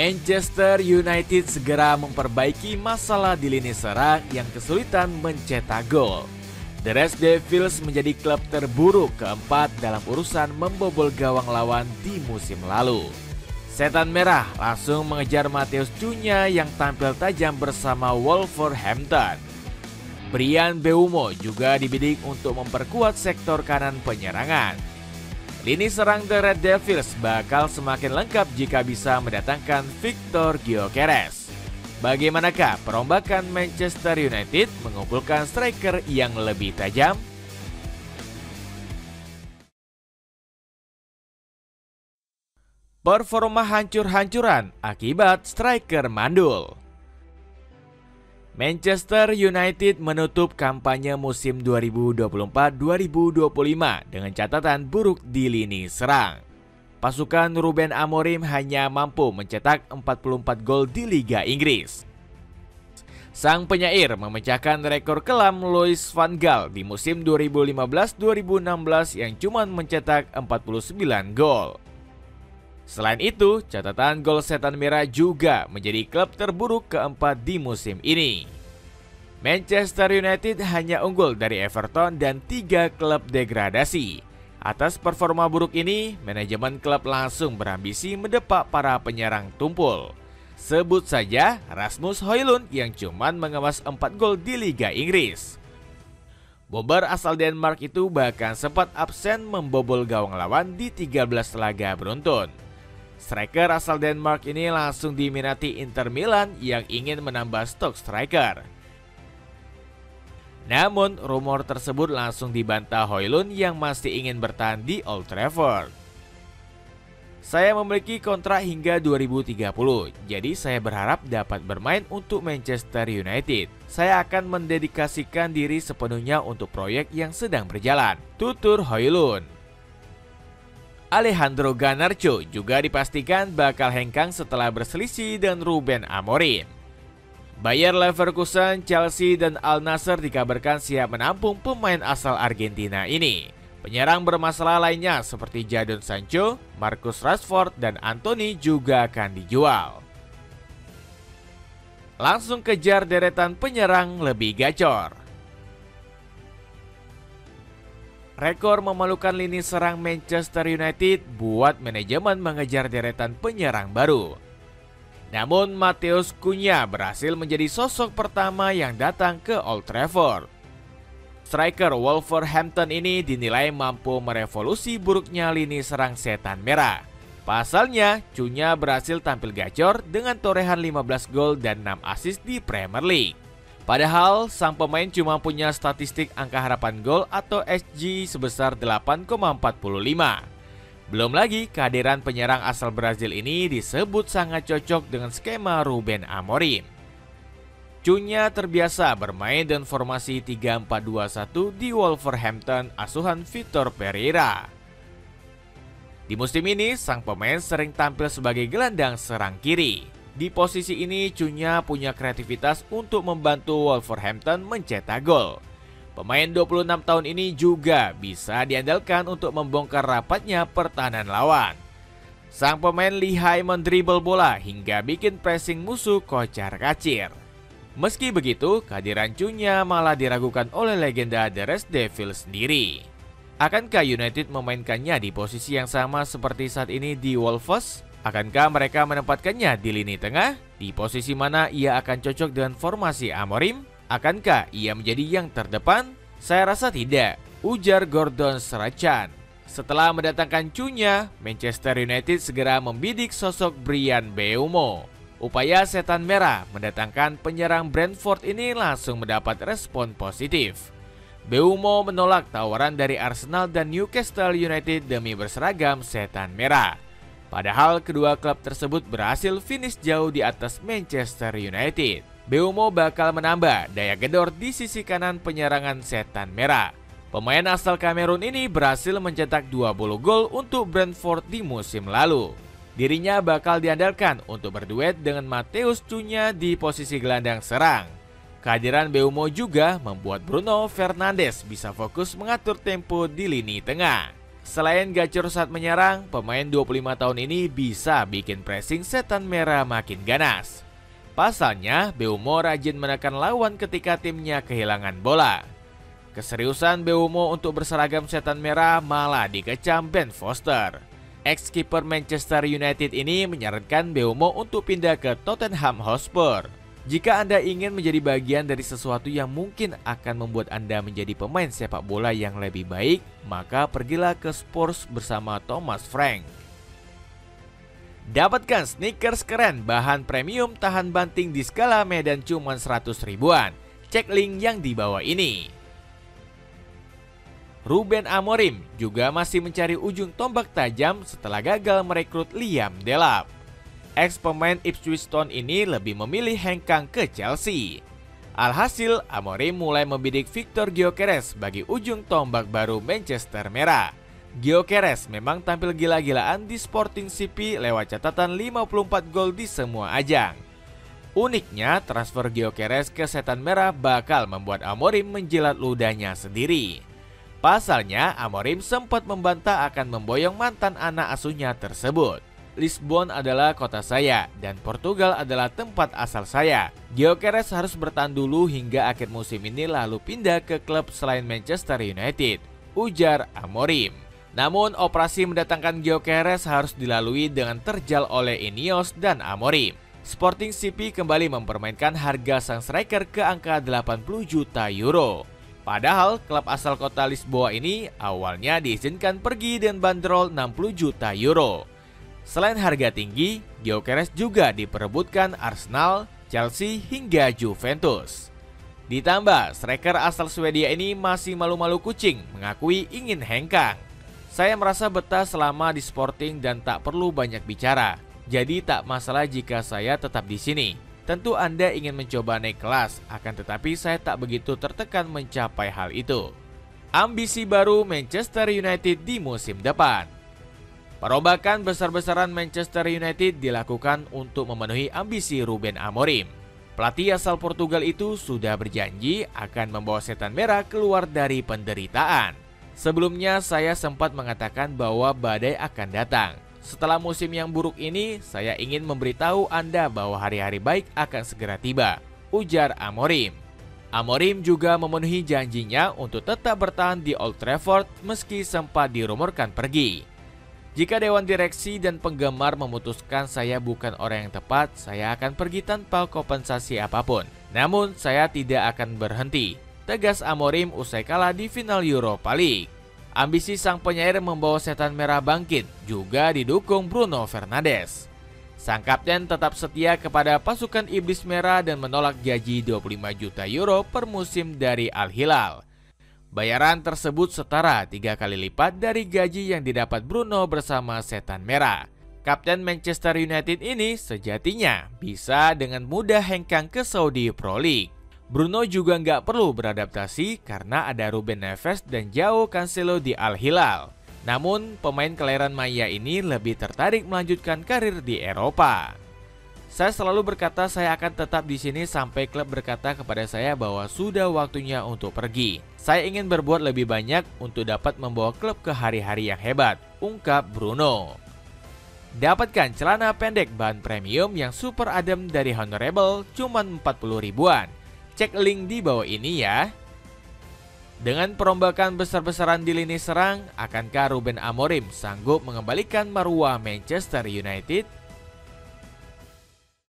Manchester United segera memperbaiki masalah di lini serang yang kesulitan mencetak gol. The Red Devils menjadi klub terburuk keempat dalam urusan membobol gawang lawan di musim lalu. Setan Merah langsung mengejar Matheus Cunha yang tampil tajam bersama Wolverhampton. Bryan Mbeumo juga dibidik untuk memperkuat sektor kanan penyerangan. Lini serang The Red Devils bakal semakin lengkap jika bisa mendatangkan Victor Gyökeres. Bagaimanakah perombakan Manchester United mengumpulkan striker yang lebih tajam? Performa hancur-hancuran akibat striker mandul. Manchester United menutup kampanye musim 2024-2025 dengan catatan buruk di lini serang. Pasukan Ruben Amorim hanya mampu mencetak 44 gol di Liga Inggris. Sang penyair memecahkan rekor kelam Louis van Gaal di musim 2015-2016 yang cuma mencetak 49 gol. Selain itu, catatan gol Setan Merah juga menjadi klub terburuk keempat di musim ini. Manchester United hanya unggul dari Everton dan 3 klub degradasi. Atas performa buruk ini, manajemen klub langsung berambisi mendepak para penyerang tumpul. Sebut saja Rasmus Højlund yang cuma mengemas 4 gol di Liga Inggris. Bomber asal Denmark itu bahkan sempat absen membobol gawang lawan di 13 laga beruntun. Striker asal Denmark ini langsung diminati Inter Milan yang ingin menambah stok striker. Namun, rumor tersebut langsung dibantah Højlund yang masih ingin bertahan di Old Trafford. Saya memiliki kontrak hingga 2030, jadi saya berharap dapat bermain untuk Manchester United. Saya akan mendedikasikan diri sepenuhnya untuk proyek yang sedang berjalan, tutur Højlund. Alejandro Garnacho juga dipastikan bakal hengkang setelah berselisih dengan Ruben Amorim. Bayer Leverkusen, Chelsea, dan Al Nassr dikabarkan siap menampung pemain asal Argentina ini. Penyerang bermasalah lainnya seperti Jadon Sancho, Marcus Rashford, dan Anthony juga akan dijual. Langsung kejar deretan penyerang lebih gacor. Rekor memalukan lini serang Manchester United buat manajemen mengejar deretan penyerang baru. Namun Matheus Cunha berhasil menjadi sosok pertama yang datang ke Old Trafford. Striker Wolverhampton ini dinilai mampu merevolusi buruknya lini serang Setan Merah. Pasalnya, Cunha berhasil tampil gacor dengan torehan 15 gol dan 6 assist di Premier League. Padahal, sang pemain cuma punya statistik angka harapan gol atau XG sebesar 8,45. Belum lagi, kehadiran penyerang asal Brazil ini disebut sangat cocok dengan skema Ruben Amorim. Cunha terbiasa bermain dengan formasi 3-4-2-1 di Wolverhampton asuhan Vitor Pereira. Di musim ini, sang pemain sering tampil sebagai gelandang serang kiri. Di posisi ini, Cunha punya kreativitas untuk membantu Wolverhampton mencetak gol. Pemain 26 tahun ini juga bisa diandalkan untuk membongkar rapatnya pertahanan lawan. Sang pemain lihai mendribel bola hingga bikin pressing musuh kocar-kacir. Meski begitu, kehadiran Cunha malah diragukan oleh legenda The Red Devils sendiri. Akankah United memainkannya di posisi yang sama seperti saat ini di Wolves? Akankah mereka menempatkannya di lini tengah? Di posisi mana ia akan cocok dengan formasi Amorim? Akankah ia menjadi yang terdepan? Saya rasa tidak, ujar Gordon Strachan. Setelah mendatangkan Cunha, Manchester United segera membidik sosok Bryan Mbeumo. Upaya Setan Merah mendatangkan penyerang Brentford ini langsung mendapat respon positif. Mbeumo menolak tawaran dari Arsenal dan Newcastle United demi berseragam Setan Merah. Padahal kedua klub tersebut berhasil finish jauh di atas Manchester United. Mbeumo bakal menambah daya gedor di sisi kanan penyerangan Setan Merah. Pemain asal Kamerun ini berhasil mencetak 20 gol untuk Brentford di musim lalu. Dirinya bakal diandalkan untuk berduet dengan Matheus Cunha di posisi gelandang serang. Kehadiran Mbeumo juga membuat Bruno Fernandes bisa fokus mengatur tempo di lini tengah. Selain gacor saat menyerang, pemain 25 tahun ini bisa bikin pressing setan merah makin ganas. Pasalnya, Mbeumo rajin menekan lawan ketika timnya kehilangan bola. Keseriusan Mbeumo untuk berseragam setan merah malah dikecam Ben Foster. Ex-kiper Manchester United ini menyarankan Mbeumo untuk pindah ke Tottenham Hotspur. Jika Anda ingin menjadi bagian dari sesuatu yang mungkin akan membuat Anda menjadi pemain sepak bola yang lebih baik, maka pergilah ke Spurs bersama Thomas Frank. Dapatkan sneakers keren bahan premium tahan banting di skala medan cuma 100 ribuan. Cek link yang di bawah ini. Ruben Amorim juga masih mencari ujung tombak tajam setelah gagal merekrut Liam Delap. Ex-pemain Ipswich Town ini lebih memilih hengkang ke Chelsea. Alhasil, Amorim mulai membidik Victor Gyökeres sebagai ujung tombak baru Manchester Merah. Gyökeres memang tampil gila-gilaan di Sporting CP lewat catatan 54 gol di semua ajang. Uniknya, transfer Gyökeres ke Setan Merah bakal membuat Amorim menjilat ludahnya sendiri. Pasalnya, Amorim sempat membantah akan memboyong mantan anak asuhnya tersebut. Lisbon adalah kota saya dan Portugal adalah tempat asal saya. Gyökeres harus bertahan dulu hingga akhir musim ini lalu pindah ke klub selain Manchester United, ujar Amorim. Namun operasi mendatangkan Gyökeres harus dilalui dengan terjal oleh Ineos dan Amorim. Sporting CP kembali mempermainkan harga sang striker ke angka 80 juta euro. Padahal klub asal kota Lisboa ini awalnya diizinkan pergi dan bandrol 60 juta euro. Selain harga tinggi, Gyökeres juga diperebutkan Arsenal, Chelsea hingga Juventus. Ditambah, striker asal Swedia ini masih malu-malu kucing mengakui ingin hengkang. Saya merasa betah selama di Sporting dan tak perlu banyak bicara. Jadi tak masalah jika saya tetap di sini. Tentu Anda ingin mencoba naik kelas, akan tetapi saya tak begitu tertekan mencapai hal itu. Ambisi baru Manchester United di musim depan. Perombakan besar-besaran Manchester United dilakukan untuk memenuhi ambisi Ruben Amorim. Pelatih asal Portugal itu sudah berjanji akan membawa Setan Merah keluar dari penderitaan. Sebelumnya saya sempat mengatakan bahwa badai akan datang. Setelah musim yang buruk ini, saya ingin memberitahu Anda bahwa hari-hari baik akan segera tiba, ujar Amorim. Amorim juga memenuhi janjinya untuk tetap bertahan di Old Trafford meski sempat dirumorkan pergi. Jika Dewan Direksi dan penggemar memutuskan saya bukan orang yang tepat, saya akan pergi tanpa kompensasi apapun. Namun saya tidak akan berhenti, tegas Amorim usai kalah di final Europa League. Ambisi sang penyair membawa Setan Merah bangkit juga didukung Bruno Fernandes. Sang kapten tetap setia kepada pasukan Iblis Merah dan menolak gaji 25 juta euro per musim dari Al Hilal. Bayaran tersebut setara 3 kali lipat dari gaji yang didapat Bruno bersama Setan Merah. Kapten Manchester United ini sejatinya bisa dengan mudah hengkang ke Saudi Pro League. Bruno juga nggak perlu beradaptasi karena ada Ruben Neves dan Joao Cancelo di Al Hilal. Namun, pemain kelahiran Maya ini lebih tertarik melanjutkan karir di Eropa. Saya selalu berkata saya akan tetap di sini sampai klub berkata kepada saya bahwa sudah waktunya untuk pergi. Saya ingin berbuat lebih banyak untuk dapat membawa klub ke hari-hari yang hebat, ungkap Bruno. Dapatkan celana pendek bahan premium yang super adem dari Honorable cuman 40 ribuan. Cek link di bawah ini ya. Dengan perombakan besar-besaran di lini serang, akankah Ruben Amorim sanggup mengembalikan marwah Manchester United?